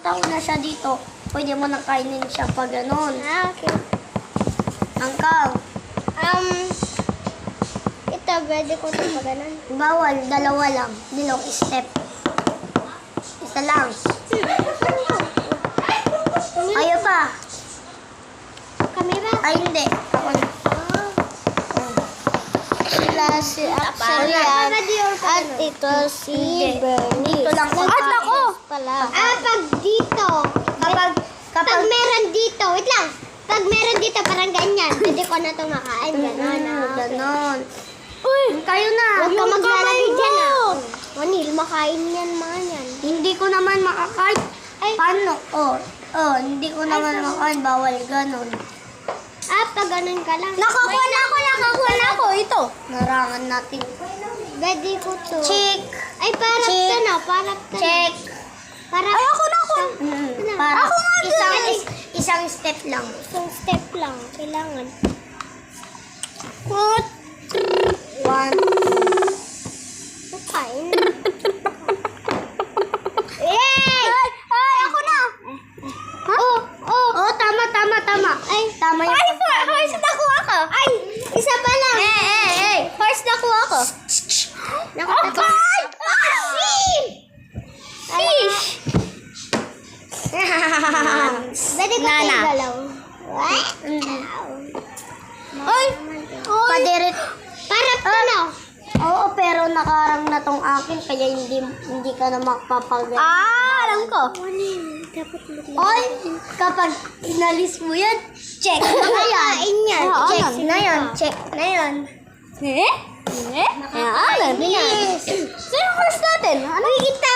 nakataon na siya dito, pwede mo nang kainin siya pag ganun. Okay. Angkaw. Ito, pwede ko ito pa ganun. Bawal, dalawa lang. Dilong step. Isa lang. Ayaw pa. Kami ba? Ay, hindi. Ako na. Sila si Axel yan. At ito si Hindi. Bernie. Dito lang. At At ako! Pag dito. Kapag meron dito. Wait lang. Pag meron dito, parang ganyan. Pwede ko na ito makain. Ganon. Ganon. Uy, kayo na. Huwag ka maglalagay dyan Manil, makain yan mga yan. Hindi ko naman makakain. Ay. Paano? Hindi ko naman makakain. Bawal ganon. Pag ganun ka lang. Nakakuha na ako. Ito. Narangan natin. Pwede ko to. Check. Ay, parang Check. to na. Parang to na. Check. Parang, Ay, ako na. Para Ako nga isang step lang. Isang step lang. Kailangan. One. Kain. Yay! Ay, ako na. Oh, tama. Ay, Tama yung first nakuha ko. Ay, isa pa lang. First nakuha ko. Fish! Pwede ko Nana. tayo galaw. Ay! Padirit. Para to Oo, pero nakarang na tong akin, kaya hindi ka na makapapagay. alam ko. Dapat Oy, kapag inalis mo yan, check na yan. yan. Check na yan. Check na yan. Ayan. Yes. Sino first natin? Ano? Kita